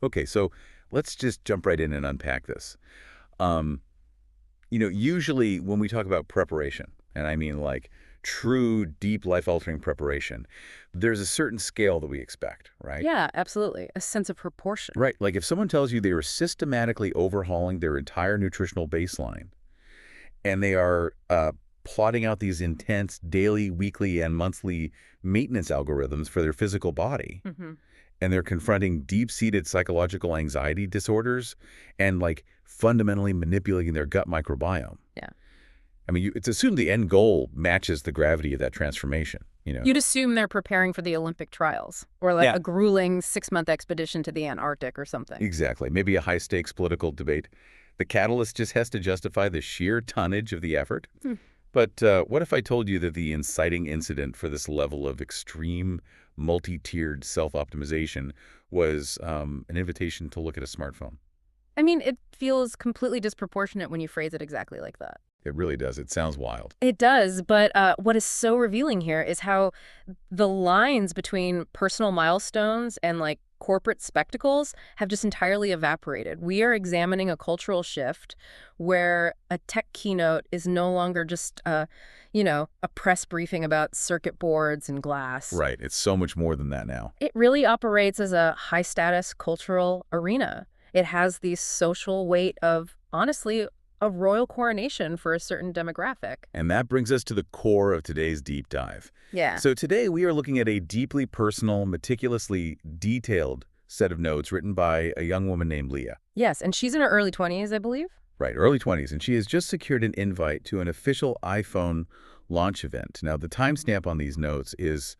Okay, so let's just jump right in and unpack this. Um, usually when we talk about preparation, and I mean like true, deep, life-altering preparation, there's a certain scale that we expect, right? Yeah, absolutely. A sense of proportion. Right. Like if someone tells you they are systematically overhauling their entire nutritional baseline and they are plotting out these intense daily, weekly, and monthly maintenance algorithms for their physical body, Hmm. and they're confronting deep-seated psychological anxiety disorders and like fundamentally manipulating their gut microbiome. Yeah. I mean, it's assumed the end goal matches the gravity of that transformation. You'd assume they're preparing for the Olympic trials or like Yeah, a grueling 6-month expedition to the Antarctic or something. exactly. Maybe a high-stakes political debate. The catalyst just has to justify the sheer tonnage of the effort. Hmm. But what if I told you that the inciting incident for this level of extreme, multi-tiered self-optimization was an invitation to look at a smartphone? I mean, it feels completely disproportionate when you phrase it exactly like that. It really does. It sounds wild. It does, but what is so revealing here is how the lines between personal milestones and like corporate spectacles have just entirely evaporated. We are examining a cultural shift where a tech keynote is no longer just a press briefing about circuit boards and glass. Right. It's so much more than that now. It really operates as a high-status cultural arena. It has the social weight of, honestly, a royal coronation for a certain demographic. And that brings us to the core of today's deep dive. Yeah. So today we are looking at a deeply personal, meticulously detailed set of notes written by a young woman named Leah. Yes, and she's in her early 20s, I believe. Right, early 20s, and she has just secured an invite to an official iPhone launch event. Now, the timestamp on these notes is,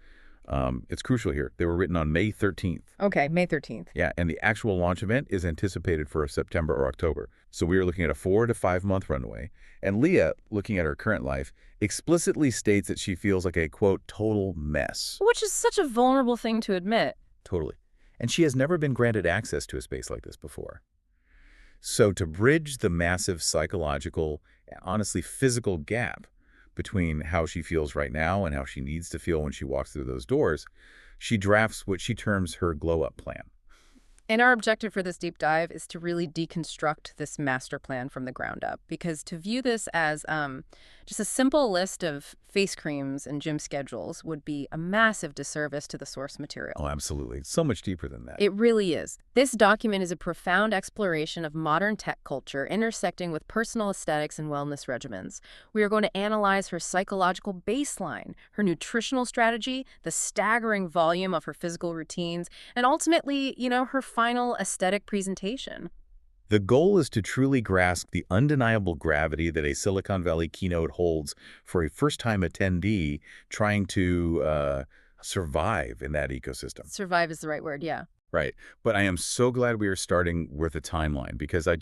it's crucial here. They were written on May 13th. Okay, May 13th. Yeah, and the actual launch event is anticipated for September or October. So we are looking at a 4 to 5 month runway. And Leah, looking at her current life, explicitly states that she feels like a, quote, total mess. Which is such a vulnerable thing to admit. Totally. And she has never been granted access to a space like this before. So to bridge the massive psychological, honestly physical gap between how she feels right now and how she needs to feel when she walks through those doors, she drafts what she terms her glow-up plan. And our objective for this deep dive is to really deconstruct this master plan from the ground up. Because to view this as just a simple list of face creams and gym schedules would be a massive disservice to the source material. Oh, absolutely. It's so much deeper than that. It really is. This document is a profound exploration of modern tech culture intersecting with personal aesthetics and wellness regimens. We are going to analyze her psychological baseline, her nutritional strategy, the staggering volume of her physical routines, and ultimately, her final aesthetic presentation. The goal is to truly grasp the undeniable gravity that a Silicon Valley keynote holds for a first-time attendee trying to survive in that ecosystem. Survive is the right word, yeah. Right. But I am so glad we are starting with a timeline because I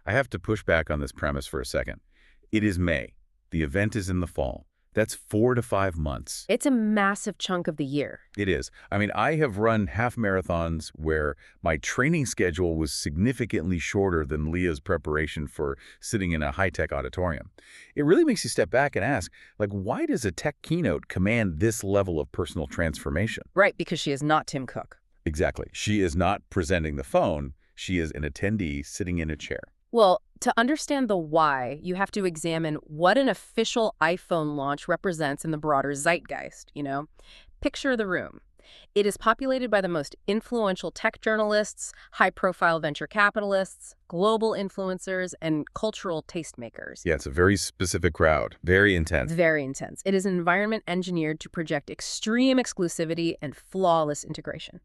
have to push back on this premise for a second. It is May. The event is in the fall. That's 4 to 5 months. It's a massive chunk of the year. It is. I mean, I have run half marathons where my training schedule was significantly shorter than Leah's preparation for sitting in a high-tech auditorium. It really makes you step back and ask, like, why does a tech keynote command this level of personal transformation? Right, because she is not Tim Cook. Exactly. She is not presenting the phone. She is an attendee sitting in a chair. Well, to understand the why, you have to examine what an official iPhone launch represents in the broader zeitgeist. Picture the room. It is populated by the most influential tech journalists, high-profile venture capitalists, global influencers, and cultural tastemakers. Yeah, it's a very specific crowd. Very intense. It's very intense. It is an environment engineered to project extreme exclusivity and flawless integration.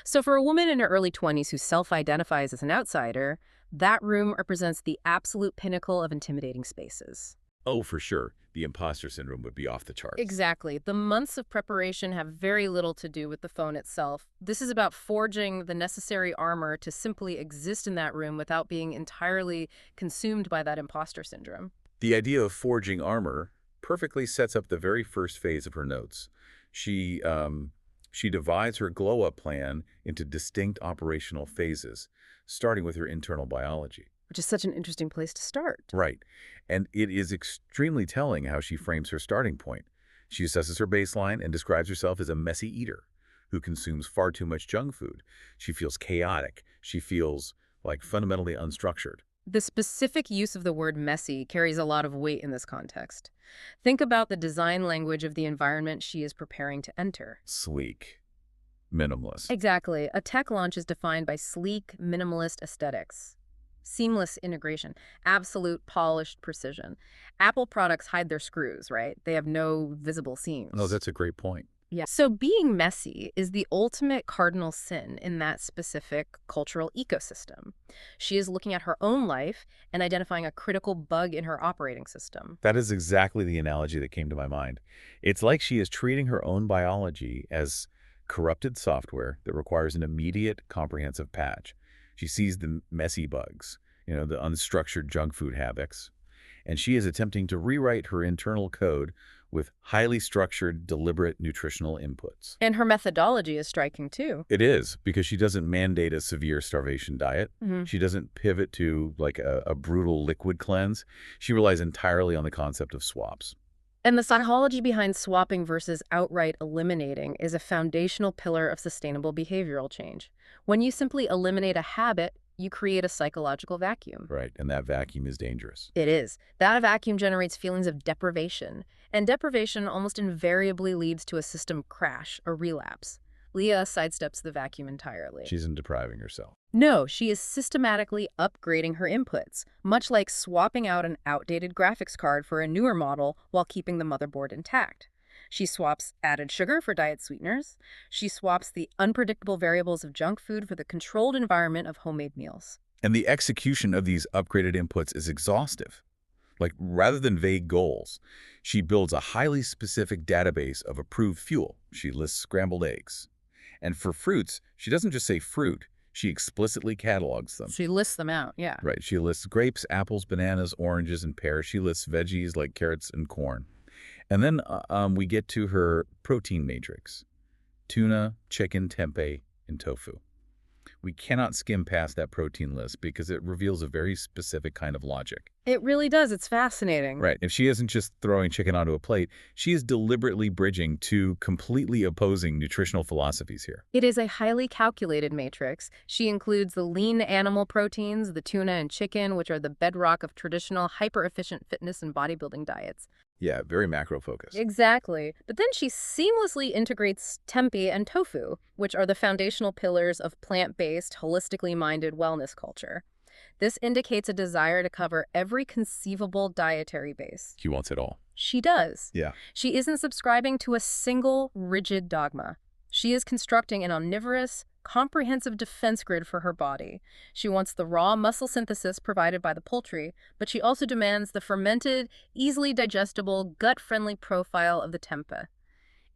So for a woman in her early 20s who self-identifies as an outsider, that room represents the absolute pinnacle of intimidating spaces. Oh, for sure. The imposter syndrome would be off the charts. Exactly. The months of preparation have very little to do with the phone itself. This is about forging the necessary armor to simply exist in that room without being entirely consumed by that imposter syndrome. The idea of forging armor perfectly sets up the very first phase of her notes. She divides her glow-up plan into distinct operational phases, starting with her internal biology. Which is such an interesting place to start. Right. And it is extremely telling how she frames her starting point. She assesses her baseline and describes herself as a messy eater who consumes far too much junk food. She feels chaotic. She feels, like, fundamentally unstructured. The specific use of the word messy carries a lot of weight in this context. Think about the design language of the environment she is preparing to enter. Sleek. Minimalist. Exactly. A tech launch is defined by sleek, minimalist aesthetics. Seamless integration, absolute polished precision. Apple products hide their screws, right? They have no visible Oh, seams. that's a great point. Yeah. So being messy is the ultimate cardinal sin in that specific cultural ecosystem. She is looking at her own life and identifying a critical bug in her operating system. That is exactly the analogy that came to my mind. It's like she is treating her own biology as corrupted software that requires an immediate, comprehensive patch. She sees the messy bugs, the unstructured junk food habits, and she is attempting to rewrite her internal code with highly structured, deliberate nutritional inputs. And her methodology is striking too. It is, because she doesn't mandate a severe starvation diet. Mhm. She doesn't pivot to, like, a brutal liquid cleanse. She relies entirely on the concept of swaps. And the psychology behind swapping versus outright eliminating is a foundational pillar of sustainable behavioral change. When you simply eliminate a habit, you create a psychological vacuum. Right, and that vacuum is dangerous. It is. That vacuum generates feelings of deprivation, and deprivation almost invariably leads to a system crash or relapse. Leah sidesteps the vacuum entirely. She isn't depriving herself. No, she is systematically upgrading her inputs, much like swapping out an outdated graphics card for a newer model while keeping the motherboard intact. She swaps added sugar for diet sweeteners. She swaps the unpredictable variables of junk food for the controlled environment of homemade meals. And the execution of these upgraded inputs is exhaustive. Like, rather than vague goals, she builds a highly specific database of approved fuel. She lists scrambled eggs. And for fruits, she doesn't just say fruit, she explicitly catalogs them. She lists them out, yeah. Right, she lists grapes, apples, bananas, oranges, and pears. She lists veggies like carrots and corn. And then we get to her protein matrix: tuna, chicken, tempeh, and tofu. We cannot skim past that protein list because it reveals a very specific kind of logic. It really does. It's fascinating. Right. If she isn't just throwing chicken onto a plate, she is deliberately bridging two completely opposing nutritional philosophies here. It is a highly calculated matrix. She includes the lean animal proteins, the tuna and chicken, which are the bedrock of traditional hyper-efficient fitness and bodybuilding diets. Yeah, very macro focused. Exactly. But then she seamlessly integrates tempeh and tofu, which are the foundational pillars of plant-based, holistically minded wellness culture. This indicates a desire to cover every conceivable dietary base. She wants it all. She does. Yeah. She isn't subscribing to a single rigid dogma. She is constructing an omnivorous, comprehensive defense grid for her body. She wants the raw muscle synthesis provided by the poultry, but she also demands the fermented, easily digestible, gut-friendly profile of the tempeh.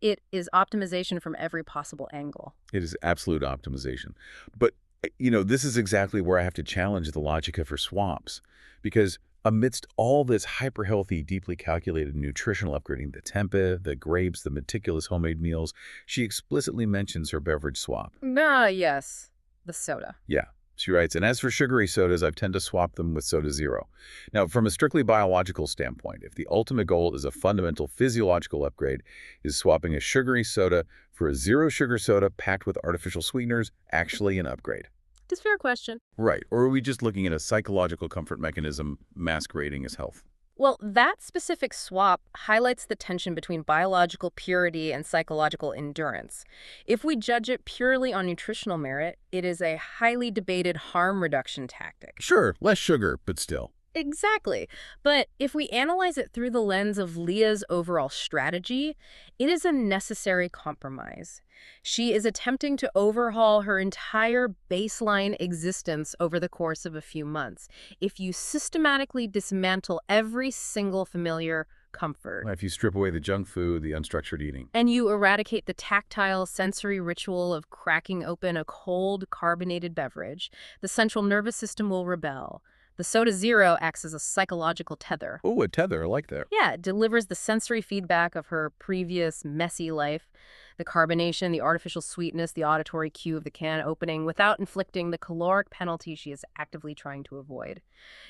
It is optimization from every possible angle. It is absolute optimization. But, this is exactly where I have to challenge the logic of her swaps. Because amidst all this hyper-healthy, deeply calculated nutritional upgrading, the tempeh, the grapes, the meticulous homemade meals, she explicitly mentions her beverage swap. Ah, yes. The soda. Yeah. She writes, and as for sugary sodas, I tend to swap them with soda zero. Now, from a strictly biological standpoint, if the ultimate goal is a fundamental physiological upgrade, is swapping a sugary soda for a zero-sugar soda packed with artificial sweeteners actually an upgrade? It's a fair question. Right. Or are we just looking at a psychological comfort mechanism masquerading as health? Well, that specific swap highlights the tension between biological purity and psychological endurance. If we judge it purely on nutritional merit, it is a highly debated harm reduction tactic. Sure, less sugar, but still. Exactly. But if we analyze it through the lens of Leah's overall strategy, it is a necessary compromise. She is attempting to overhaul her entire baseline existence over the course of a few months. If you systematically dismantle every single familiar comfort, If you strip away the junk food, the unstructured eating. and you eradicate the tactile sensory ritual of cracking open a cold, carbonated beverage, the central nervous system will rebel. The soda zero acts as a psychological tether. Oh, a tether, I like that. Yeah, it delivers the sensory feedback of her previous messy life, the carbonation, the artificial sweetness, the auditory cue of the can opening, without inflicting the caloric penalty she is actively trying to avoid.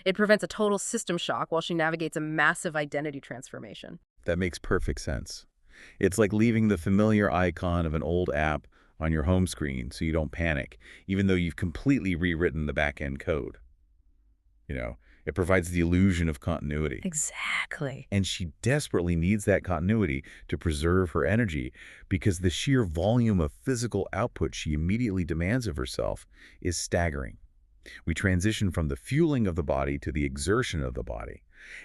It prevents a total system shock while she navigates a massive identity transformation. That makes perfect sense. It's like leaving the familiar icon of an old app on your home screen so you don't panic, even though you've completely rewritten the back-end code. You know, it provides the illusion of continuity. Exactly. And she desperately needs that continuity to preserve her energy because the sheer volume of physical output she immediately demands of herself is staggering. We transition from the fueling of the body to the exertion of the body,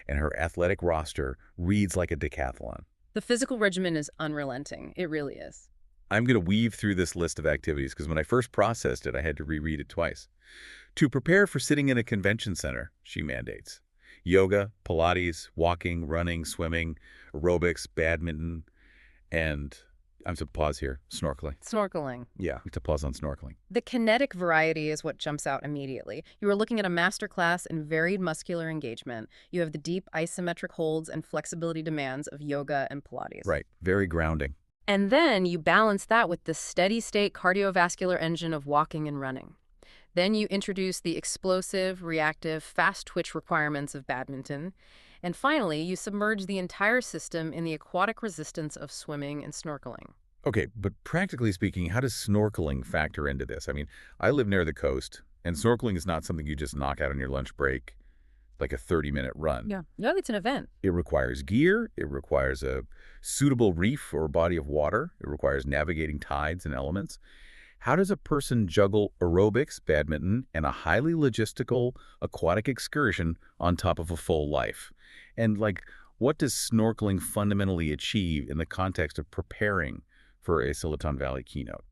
and her athletic roster reads like a decathlon. The physical regimen is unrelenting. It really is. I'm going to weave through this list of activities because when I first processed it, I had to reread it twice. To prepare for sitting in a convention center, she mandates yoga, Pilates, walking, running, swimming, aerobics, badminton, and I'm to pause here, snorkeling. Snorkeling. Yeah, to pause on snorkeling. The kinetic variety is what jumps out immediately. You are looking at a masterclass in varied muscular engagement. You have the deep isometric holds and flexibility demands of yoga and Pilates. Right, very grounding. And then you balance that with the steady-state cardiovascular engine of walking and running. Then you introduce the explosive, reactive, fast-twitch requirements of badminton. And finally, you submerge the entire system in the aquatic resistance of swimming and snorkeling. Okay, but practically speaking, how does snorkeling factor into this? I mean, I live near the coast, and snorkeling is not something you just knock out on your lunch break, like a 30-minute run. Yeah. No, it's an event. It requires gear, it requires a suitable reef or body of water, it requires navigating tides and elements. How does a person juggle aerobics, badminton, and a highly logistical aquatic excursion on top of a full life? And, like, what does snorkeling fundamentally achieve in the context of preparing for a Silicon Valley keynote?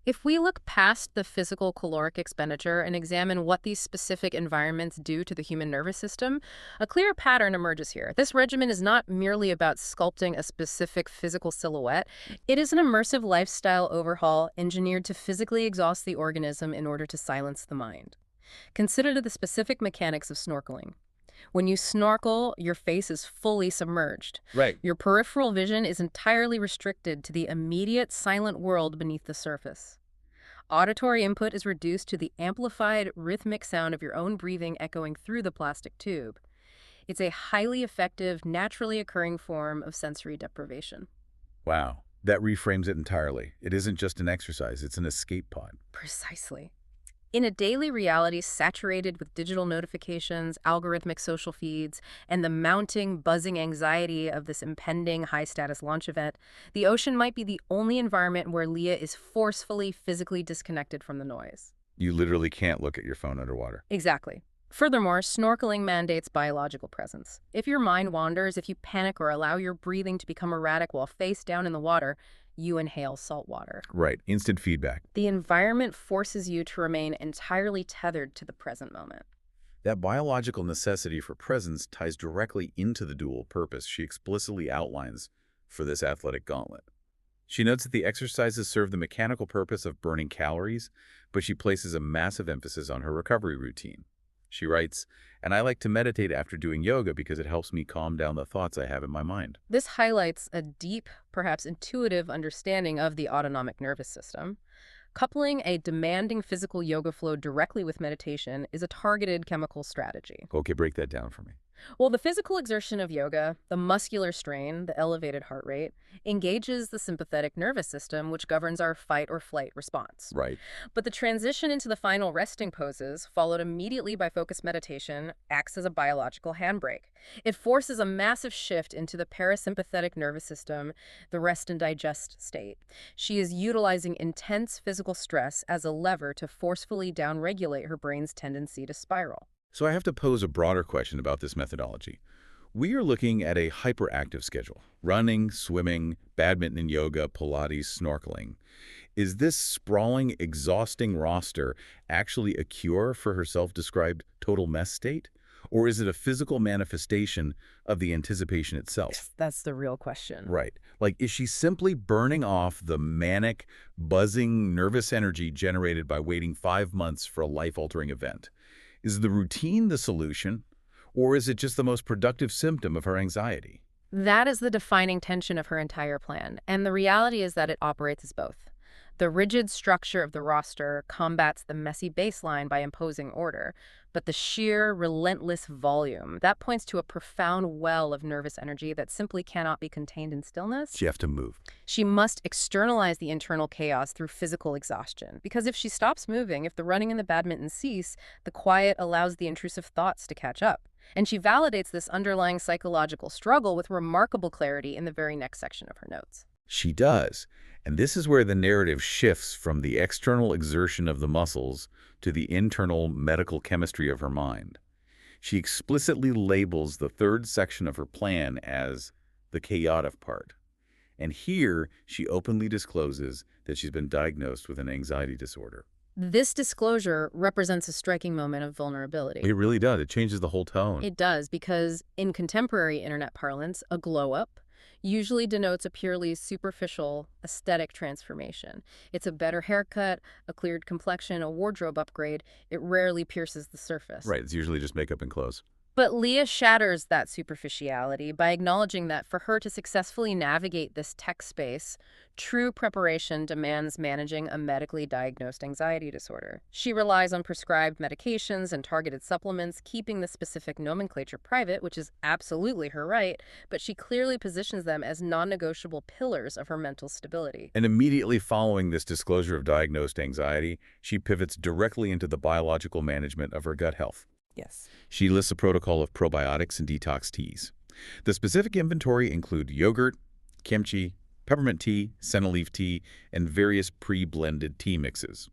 If we look past the physical caloric expenditure and examine what these specific environments do to the human nervous system, a clear pattern emerges here. This regimen is not merely about sculpting a specific physical silhouette. It is an immersive lifestyle overhaul engineered to physically exhaust the organism in order to silence the mind. Consider the specific mechanics of snorkeling. When you snorkel, your face is fully submerged. Right. Your peripheral vision is entirely restricted to the immediate silent world beneath the surface. Auditory input is reduced to the amplified, rhythmic sound of your own breathing echoing through the plastic tube. It's a highly effective, naturally occurring form of sensory deprivation. Wow. That reframes it entirely. It isn't just an exercise, it's an escape pod. Precisely. In a daily reality saturated with digital notifications, algorithmic social feeds, and the mounting, buzzing anxiety of this impending high-status launch event, the ocean might be the only environment where Leah is forcefully, physically disconnected from the noise. You literally can't look at your phone underwater. Exactly. Furthermore, snorkeling mandates biological presence. If your mind wanders, if you panic or allow your breathing to become erratic while face down in the water, you inhale salt water. Right. Instant feedback. The environment forces you to remain entirely tethered to the present moment. That biological necessity for presence ties directly into the dual purpose she explicitly outlines for this athletic gauntlet. She notes that the exercises serve the mechanical purpose of burning calories, but she places a massive emphasis on her recovery routine. She writes, "And I like to meditate after doing yoga because it helps me calm down the thoughts I have in my mind." This highlights a deep, perhaps intuitive understanding of the autonomic nervous system. Coupling a demanding physical yoga flow directly with meditation is a targeted chemical strategy. Okay, break that down for me. Well, the physical exertion of yoga, the muscular strain, the elevated heart rate, engages the sympathetic nervous system, which governs our fight or flight response. Right. But the transition into the final resting poses, followed immediately by focused meditation, acts as a biological handbrake. It forces a massive shift into the parasympathetic nervous system, the rest and digest state. She is utilizing intense physical stress as a lever to forcefully downregulate her brain's tendency to spiral. So I have to pose a broader question about this methodology. We are looking at a hyperactive schedule: running, swimming, badminton, yoga, Pilates, snorkeling. Is this sprawling, exhausting roster actually a cure for her self-described total mess state? Or is it a physical manifestation of the anticipation itself? That's the real question. Right. Like, is she simply burning off the manic, buzzing, nervous energy generated by waiting 5 months for a life-altering event? Is the routine the solution, or is it just the most productive symptom of her anxiety? That is the defining tension of her entire plan, and the reality is that it operates as both. The rigid structure of the roster combats the messy baseline by imposing order, but the sheer, relentless volume, that points to a profound well of nervous energy that simply cannot be contained in stillness. You have to move. She must externalize the internal chaos through physical exhaustion, because if she stops moving, if the running and the badminton cease, the quiet allows the intrusive thoughts to catch up. And she validates this underlying psychological struggle with remarkable clarity in the very next section of her notes. She does. And this is where the narrative shifts from the external exertion of the muscles to the internal medical chemistry of her mind. She explicitly labels the third section of her plan as the chaotic part. And here, she openly discloses that she's been diagnosed with an anxiety disorder. This disclosure represents a striking moment of vulnerability. It really does. It changes the whole tone. It does, because in contemporary internet parlance, a glow-up usually denotes a purely superficial aesthetic transformation. It's a better haircut, a cleared complexion, a wardrobe upgrade. It rarely pierces the surface. Right. It's usually just makeup and clothes. But Leah shatters that superficiality by acknowledging that for her to successfully navigate this tech space, true preparation demands managing a medically diagnosed anxiety disorder. She relies on prescribed medications and targeted supplements, keeping the specific nomenclature private, which is absolutely her right, but she clearly positions them as non-negotiable pillars of her mental stability. And immediately following this disclosure of diagnosed anxiety, she pivots directly into the biological management of her gut health. Yes. She lists a protocol of probiotics and detox teas. The specific inventory include yogurt, kimchi, peppermint tea, senna leaf tea, and various pre-blended tea mixes.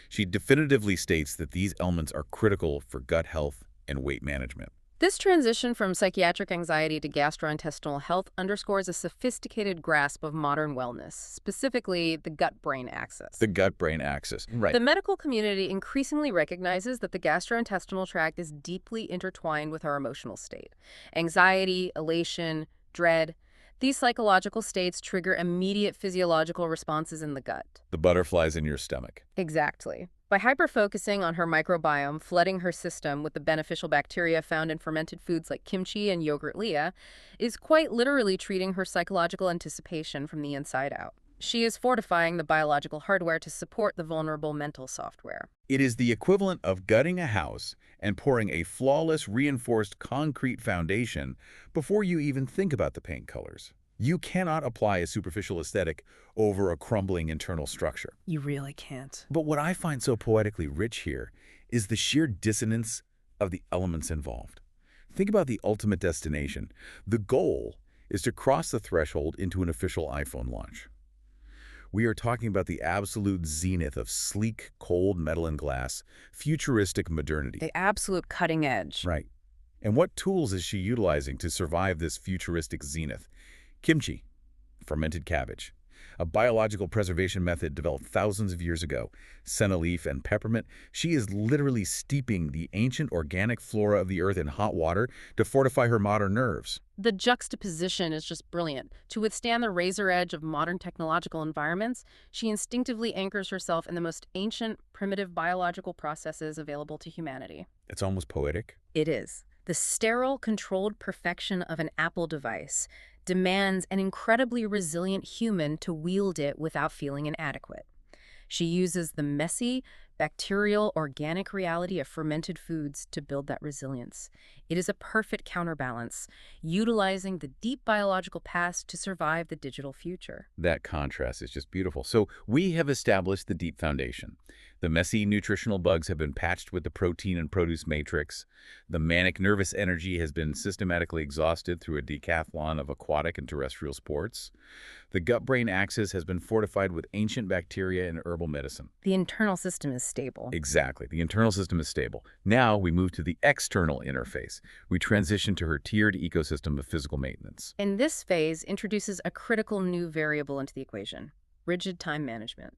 She definitively states that these elements are critical for gut health and weight management. This transition from psychiatric anxiety to gastrointestinal health underscores a sophisticated grasp of modern wellness, specifically the gut-brain axis. The gut-brain axis. Right. The medical community increasingly recognizes that the gastrointestinal tract is deeply intertwined with our emotional state. Anxiety, elation, dread, these psychological states trigger immediate physiological responses in the gut. The butterflies in your stomach. Exactly. By hyper-focusing on her microbiome, flooding her system with the beneficial bacteria found in fermented foods like kimchi and yogurt, Leah is quite literally treating her psychological anticipation from the inside out. She is fortifying the biological hardware to support the vulnerable mental software. It is the equivalent of gutting a house and pouring a flawless, reinforced concrete foundation before you even think about the paint colors. You cannot apply a superficial aesthetic over a crumbling internal structure. You really can't. But what I find so poetically rich here is the sheer dissonance of the elements involved. Think about the ultimate destination. The goal is to cross the threshold into an official iPhone launch. We are talking about the absolute zenith of sleek, cold metal and glass, futuristic modernity. The absolute cutting edge. Right. And what tools is she utilizing to survive this futuristic zenith? Kimchi, fermented cabbage, a biological preservation method developed thousands of years ago. Senna leaf and peppermint, she is literally steeping the ancient organic flora of the earth in hot water to fortify her modern nerves. The juxtaposition is just brilliant. To withstand the razor edge of modern technological environments, she instinctively anchors herself in the most ancient, primitive biological processes available to humanity. It's almost poetic. It is. The sterile, controlled perfection of an Apple device demands an incredibly resilient human to wield it without feeling inadequate. She uses the messy, bacterial, organic reality of fermented foods to build that resilience. It is a perfect counterbalance, utilizing the deep biological past to survive the digital future. That contrast is just beautiful. So we have established the deep foundation. The messy nutritional bugs have been patched with the protein and produce matrix. The manic nervous energy has been systematically exhausted through a decathlon of aquatic and terrestrial sports. The gut-brain axis has been fortified with ancient bacteria and herbal medicine. The internal system is stable. Exactly. The internal system is stable. Now we move to the external interface. We transition to her tiered ecosystem of physical maintenance. And this phase introduces a critical new variable into the equation: rigid time management.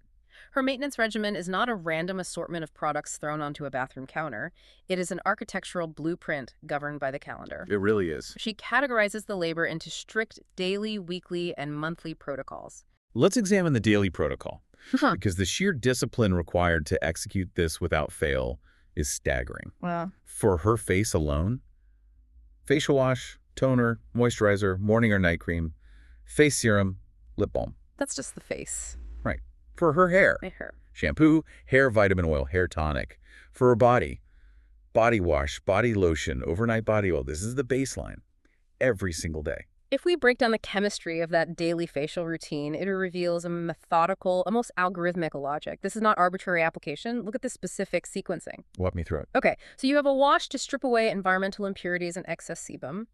Her maintenance regimen is not a random assortment of products thrown onto a bathroom counter. It is an architectural blueprint governed by the calendar. It really is. She categorizes the labor into strict daily, weekly, and monthly protocols. Let's examine the daily protocol, because the sheer discipline required to execute this without fail is staggering. Well, For her face alone, facial wash, toner, moisturizer, morning or night cream, face serum, lip balm. that's just the face. Right. For her hair, My hair. shampoo, hair vitamin oil, hair tonic. For her body, body wash, body lotion, overnight body oil. This is the baseline every single day. If we break down the chemistry of that daily facial routine, it reveals a methodical, almost algorithmic logic. This is not arbitrary application. Look at the specific sequencing. Walk me through it. Okay, so you have a wash to strip away environmental impurities and excess sebum,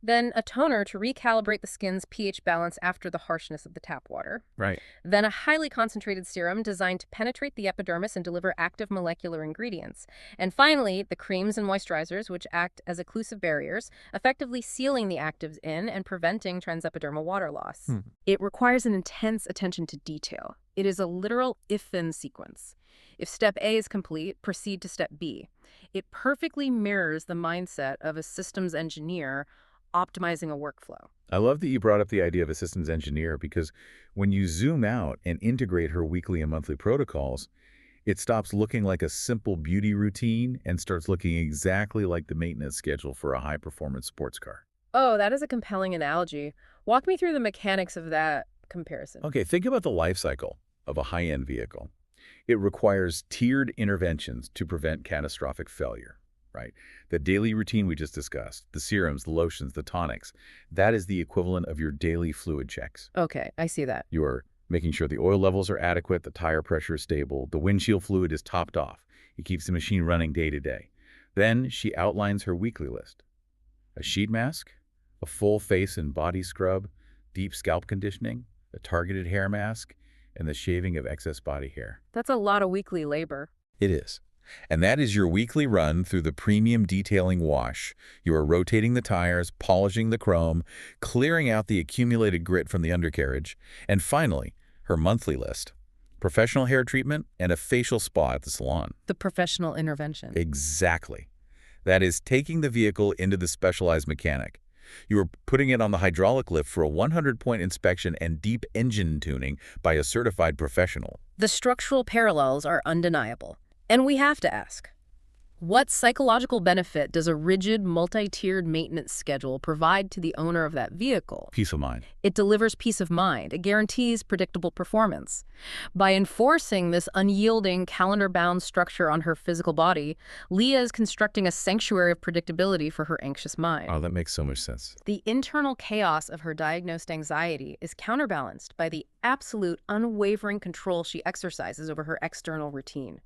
then a toner to recalibrate the skin's pH balance after the harshness of the tap water, Right. then a highly concentrated serum designed to penetrate the epidermis and deliver active molecular ingredients, and finally, the creams and moisturizers, which act as occlusive barriers, effectively sealing the actives in and preventing transepidermal water loss. It requires an intense attention to detail. It is a literal if-then sequence. If step A is complete, proceed to step B. It perfectly mirrors the mindset of a systems engineer optimizing a workflow. I love that you brought up the idea of a systems engineer because when you zoom out and integrate her weekly and monthly protocols, it stops looking like a simple beauty routine and starts looking exactly like the maintenance schedule for a high-performance sports car. Oh, that is a compelling analogy. Walk me through the mechanics of that comparison. Okay, think about the life cycle of a high-end vehicle. It requires tiered interventions to prevent catastrophic failure, right? The daily routine we just discussed, the serums, the lotions, the tonics, that is the equivalent of your daily fluid checks. Okay, I see that. You're making sure the oil levels are adequate, the tire pressure is stable, the windshield fluid is topped off. It keeps the machine running day to day. Then she outlines her weekly list. A sheet mask, a full face and body scrub, deep scalp conditioning, a targeted hair mask, and the shaving of excess body hair. That's a lot of weekly labor. It is. And that is your weekly run through the premium detailing wash. You are rotating the tires, polishing the chrome, clearing out the accumulated grit from the undercarriage, and finally, her monthly list. Professional hair treatment and a facial spa at the salon. The professional intervention. Exactly. That is taking the vehicle into the specialized mechanic. You are putting it on the hydraulic lift for a 100-point inspection and deep engine tuning by a certified professional. The structural parallels are undeniable. And we have to ask, what psychological benefit does a rigid, multi-tiered maintenance schedule provide to the owner of that vehicle? Peace of mind. It delivers peace of mind. It guarantees predictable performance. By enforcing this unyielding, calendar-bound structure on her physical body, Leah is constructing a sanctuary of predictability for her anxious mind. Oh, that makes so much sense. The internal chaos of her diagnosed anxiety is counterbalanced by the absolute, unwavering control she exercises over her external routine.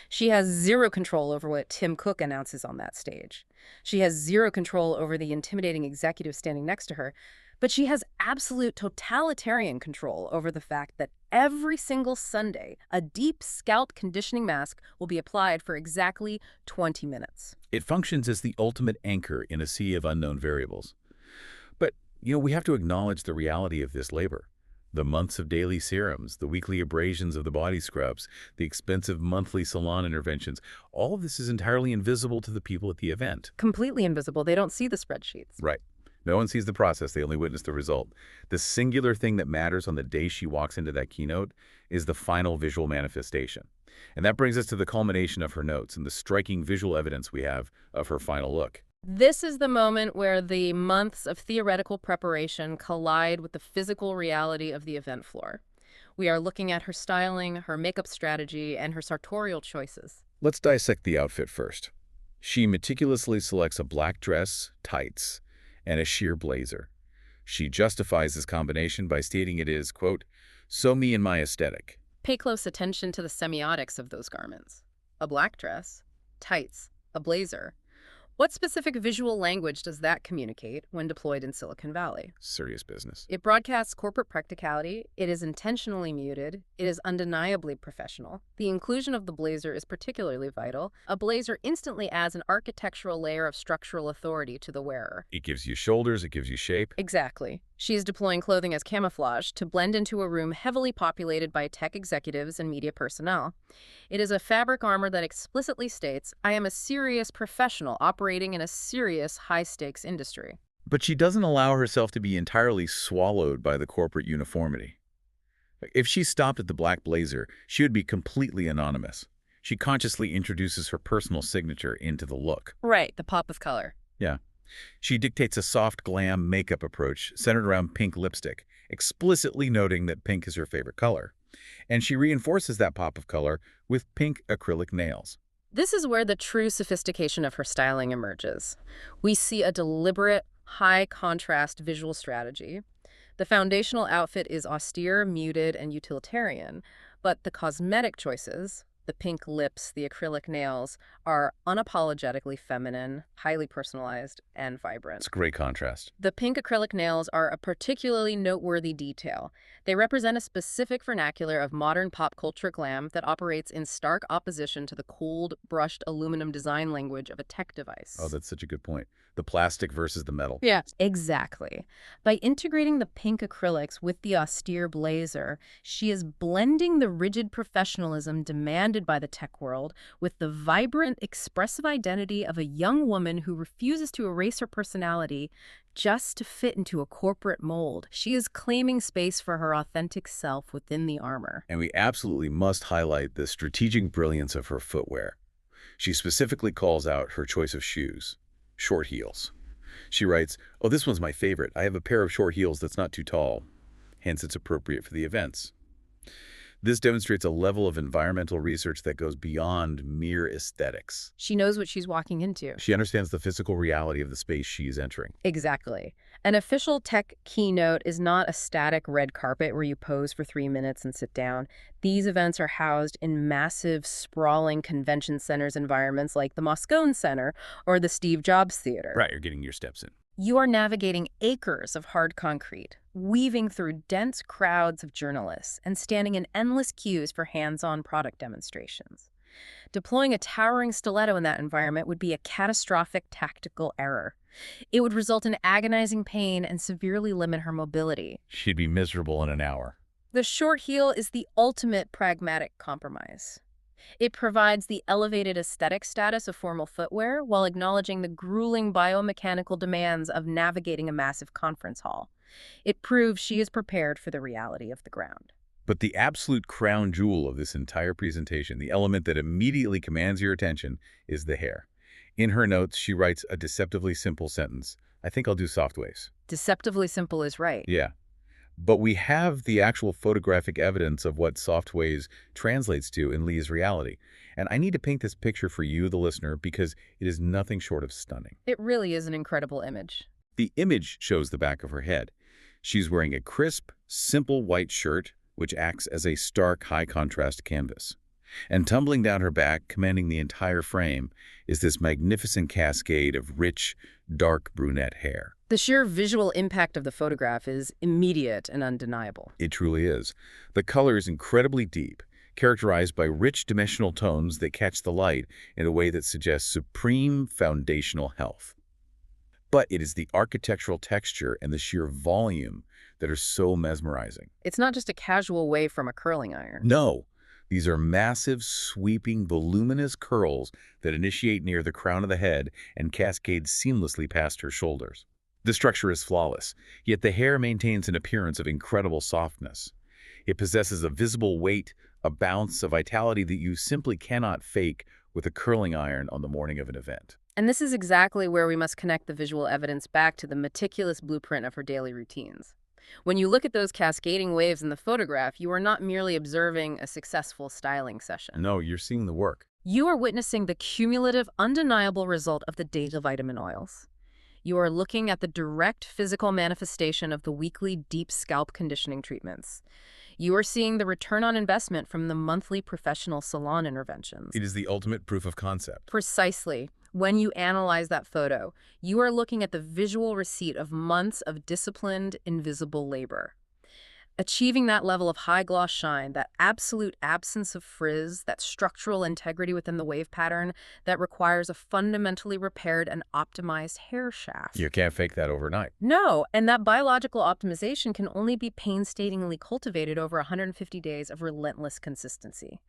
She has zero control over what Tim Cook announces on that stage. She has zero control over the intimidating executive standing next to her, but she has absolute totalitarian control over the fact that every single Sunday, a deep scalp conditioning mask will be applied for exactly 20 minutes. It functions as the ultimate anchor in a sea of unknown variables. But, we have to acknowledge the reality of this labor. The months of daily serums, the weekly abrasions of the body scrubs, the expensive monthly salon interventions, all of this is entirely invisible to the people at the event. Completely invisible. They don't see the spreadsheets. Right. No one sees the process, they only witness the result. The singular thing that matters on the day she walks into that keynote is the final visual manifestation. And that brings us to the culmination of her notes and the striking visual evidence we have of her final look. This is the moment where the months of theoretical preparation collide with the physical reality of the event floor. We are looking at her styling, her makeup strategy, and her sartorial choices. Let's dissect the outfit first. She meticulously selects a black dress, tights, and a sheer blazer. She justifies this combination by stating it is, quote, "so me and my aesthetic." Pay close attention to the semiotics of those garments. A black dress, tights, a blazer. What specific visual language does that communicate when deployed in Silicon Valley? Serious business. It broadcasts corporate practicality, it is intentionally muted, it is undeniably professional. The inclusion of the blazer is particularly vital. A blazer instantly adds an architectural layer of structural authority to the wearer. It gives you shoulders, it gives you shape. Exactly. She is deploying clothing as camouflage to blend into a room heavily populated by tech executives and media personnel. It is a fabric armor that explicitly states, I am a serious professional operating in a serious high-stakes industry. But she doesn't allow herself to be entirely swallowed by the corporate uniformity. If she stopped at the black blazer, she would be completely anonymous. She consciously introduces her personal signature into the look. Right, the pop of color. Yeah. She dictates a soft glam makeup approach centered around pink lipstick, explicitly noting that pink is her favorite color. And she reinforces that pop of color with pink acrylic nails. This is where the true sophistication of her styling emerges. We see a deliberate, high-contrast visual strategy. The foundational outfit is austere, muted, and utilitarian, but the cosmetic choices, the pink lips, the acrylic nails, are unapologetically feminine, highly personalized, and vibrant. It's a great contrast. The pink acrylic nails are a particularly noteworthy detail. They represent a specific vernacular of modern pop culture glam that operates in stark opposition to the cold, brushed aluminum design language of a tech device. Oh, that's such a good point. The plastic versus the metal. Yeah, exactly. By integrating the pink acrylics with the austere blazer, she is blending the rigid professionalism demanded by the tech world with the vibrant, expressive identity of a young woman who refuses to erase her personality just to fit into a corporate mold. She is claiming space for her authentic self within the armor. And we absolutely must highlight the strategic brilliance of her footwear. She specifically calls out her choice of shoes, short heels. She writes, "Oh, this one's my favorite. I have a pair of short heels that's not too tall. Hence, it's appropriate for the events." This demonstrates a level of environmental research that goes beyond mere aesthetics. She knows what she's walking into. She understands the physical reality of the space she is entering. Exactly. An official tech keynote is not a static red carpet where you pose for 3 minutes and sit down. These events are housed in massive, sprawling convention centers environments like the Moscone Center or the Steve Jobs Theater. Right, you're getting your steps in. You are navigating acres of hard concrete, weaving through dense crowds of journalists, and standing in endless queues for hands-on product demonstrations. Deploying a towering stiletto in that environment would be a catastrophic tactical error. It would result in agonizing pain and severely limit her mobility. She'd be miserable in an hour. The short heel is the ultimate pragmatic compromise. It provides the elevated aesthetic status of formal footwear while acknowledging the grueling biomechanical demands of navigating a massive conference hall. It proves she is prepared for the reality of the ground. But the absolute crown jewel of this entire presentation, the element that immediately commands your attention, is the hair. In her notes, she writes a deceptively simple sentence. "I think I'll do soft waves." Deceptively simple is right. Yeah. But we have the actual photographic evidence of what soft waves translates to in Lee's reality. And I need to paint this picture for you, the listener, because it is nothing short of stunning. It really is an incredible image. The image shows the back of her head. She's wearing a crisp, simple white shirt, which acts as a stark, high-contrast canvas. And tumbling down her back, commanding the entire frame, is this magnificent cascade of rich, dark brunette hair. The sheer visual impact of the photograph is immediate and undeniable. It truly is. The color is incredibly deep, characterized by rich dimensional tones that catch the light in a way that suggests supreme foundational health. But it is the architectural texture and the sheer volume that are so mesmerizing. It's not just a casual wave from a curling iron. No, these are massive, sweeping, voluminous curls that initiate near the crown of the head and cascade seamlessly past her shoulders. The structure is flawless, yet the hair maintains an appearance of incredible softness. It possesses a visible weight, a bounce, a vitality that you simply cannot fake with a curling iron on the morning of an event. And this is exactly where we must connect the visual evidence back to the meticulous blueprint of her daily routines. When you look at those cascading waves in the photograph, you are not merely observing a successful styling session. No, you're seeing the work. You are witnessing the cumulative, undeniable result of the daily vitamin oils. You are looking at the direct physical manifestation of the weekly deep scalp conditioning treatments. You are seeing the return on investment from the monthly professional salon interventions. It is the ultimate proof of concept. Precisely. When you analyze that photo, you are looking at the visual receipt of months of disciplined, invisible labor. Achieving that level of high gloss shine, that absolute absence of frizz, that structural integrity within the wave pattern that requires a fundamentally repaired and optimized hair shaft. You can't fake that overnight. No, and that biological optimization can only be painstakingly cultivated over 150 days of relentless consistency.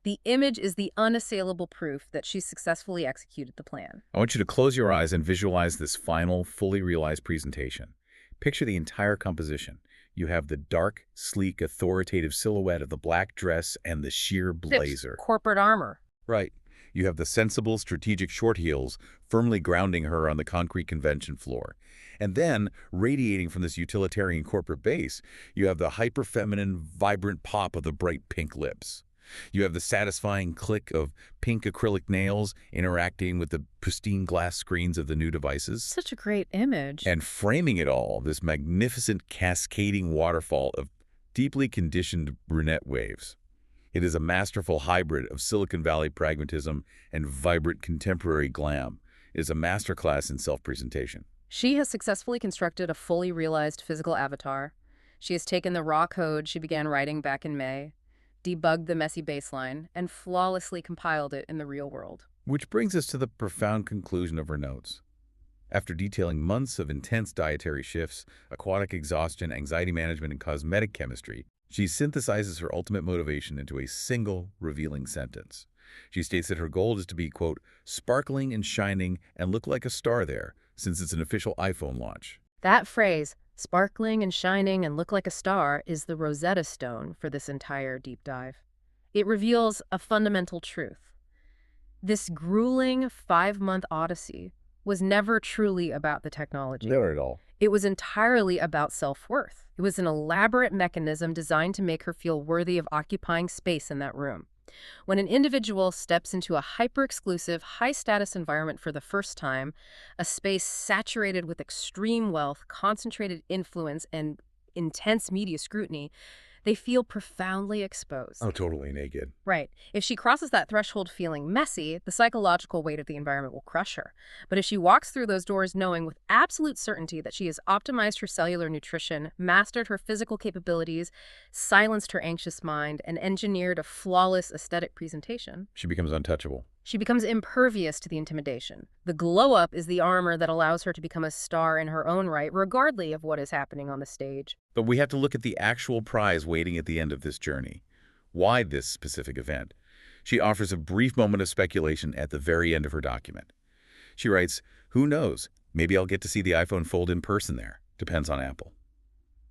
The image is the unassailable proof that she successfully executed the plan. I want you to close your eyes and visualize this final, fully realized presentation. Picture the entire composition. You have the dark, sleek, authoritative silhouette of the black dress and the sheer blazer. Corporate armor. Right. You have the sensible, strategic short heels firmly grounding her on the concrete convention floor. And then, radiating from this utilitarian corporate base, you have the hyper-feminine, vibrant pop of the bright pink lips. You have the satisfying click of pink acrylic nails interacting with the pristine glass screens of the new devices. Such a great image. And framing it all, this magnificent cascading waterfall of deeply conditioned brunette waves. It is a masterful hybrid of Silicon Valley pragmatism and vibrant contemporary glam. It is a masterclass in self-presentation. She has successfully constructed a fully realized physical avatar. She has taken the raw code she began writing back in May, debugged the messy baseline, and flawlessly compiled it in the real world. Which brings us to the profound conclusion of her notes. After detailing months of intense dietary shifts, aquatic exhaustion, anxiety management, and cosmetic chemistry, she synthesizes her ultimate motivation into a single, revealing sentence. She states that her goal is to be, quote, sparkling and shining and look like a star there, since it's an official iPhone launch. That phrase, sparkling and shining and look like a star, is the Rosetta Stone for this entire deep dive. It reveals a fundamental truth. This grueling 5-month odyssey was never truly about the technology. Never at all. It was entirely about self-worth. It was an elaborate mechanism designed to make her feel worthy of occupying space in that room. When an individual steps into a hyper-exclusive, high-status environment for the first time, a space saturated with extreme wealth, concentrated influence, and intense media scrutiny, they feel profoundly exposed. Oh, totally naked. Right. If she crosses that threshold feeling messy, the psychological weight of the environment will crush her. But if she walks through those doors knowing with absolute certainty that she has optimized her cellular nutrition, mastered her physical capabilities, silenced her anxious mind, and engineered a flawless aesthetic presentation, She becomes untouchable. she becomes impervious to the intimidation. The glow-up is the armor that allows her to become a star in her own right, regardless of what is happening on the stage. But we have to look at the actual prize waiting at the end of this journey. Why this specific event? She offers a brief moment of speculation at the very end of her document. She writes, "Who knows? Maybe I'll get to see the iPhone Fold in person there. Depends on Apple."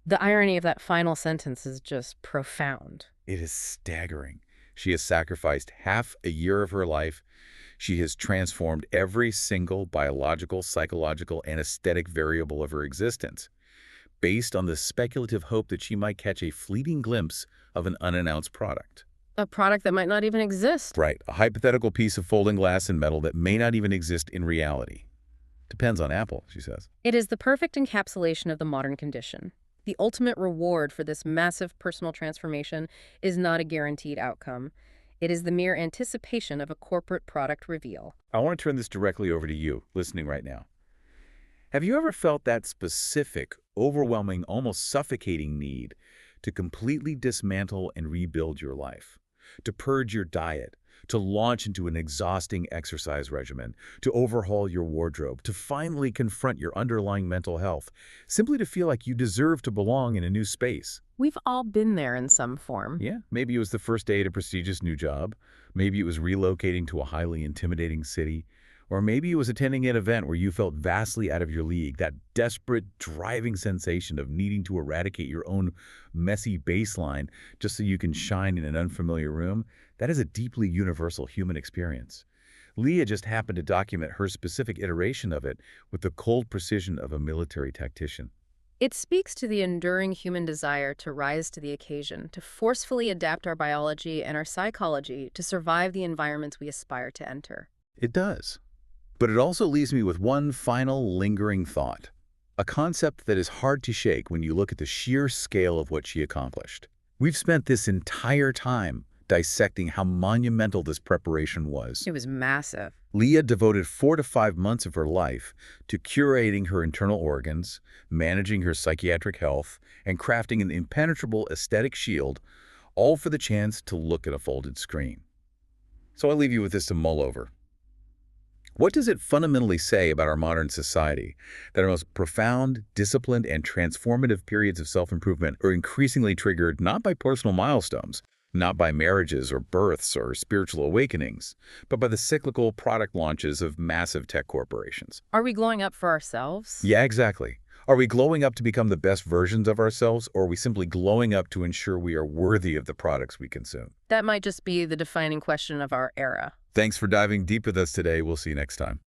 The irony of that final sentence is just profound. It is staggering. She has sacrificed half a year of her life. She has transformed every single biological, psychological, and aesthetic variable of her existence, based on the speculative hope that she might catch a fleeting glimpse of an unannounced product. A product that might not even exist. Right, a hypothetical piece of folding glass and metal that may not even exist in reality. Depends on Apple, she says. It is the perfect encapsulation of the modern condition. The ultimate reward for this massive personal transformation is not a guaranteed outcome. It is the mere anticipation of a corporate product reveal. I want to turn this directly over to you, listening right now. Have you ever felt that specific, overwhelming, almost suffocating need to completely dismantle and rebuild your life? To purge your diet, to launch into an exhausting exercise regimen, to overhaul your wardrobe, to finally confront your underlying mental health, simply to feel like you deserve to belong in a new space? We've all been there in some form. Yeah, maybe it was the first day at a prestigious new job. Maybe it was relocating to a highly intimidating city. Or maybe it was attending an event where you felt vastly out of your league, that desperate, driving sensation of needing to eradicate your own messy baseline just so you can shine in an unfamiliar room. That is a deeply universal human experience. Leah just happened to document her specific iteration of it with the cold precision of a military tactician. It speaks to the enduring human desire to rise to the occasion, to forcefully adapt our biology and our psychology to survive the environments we aspire to enter. It does. But it also leaves me with one final lingering thought, a concept that is hard to shake when you look at the sheer scale of what she accomplished. We've spent this entire time dissecting how monumental this preparation was. It was massive. Leah devoted 4 to 5 months of her life to curating her internal organs, managing her psychiatric health, and crafting an impenetrable aesthetic shield, all for the chance to look at a folded screen. So I leave you with this to mull over. What does it fundamentally say about our modern society that our most profound, disciplined, and transformative periods of self-improvement are increasingly triggered not by personal milestones, not by marriages or births or spiritual awakenings, but by the cyclical product launches of massive tech corporations? Are we glowing up for ourselves? Yeah, exactly. Are we glowing up to become the best versions of ourselves, or are we simply glowing up to ensure we are worthy of the products we consume? That might just be the defining question of our era. Thanks for diving deep with us today. We'll see you next time.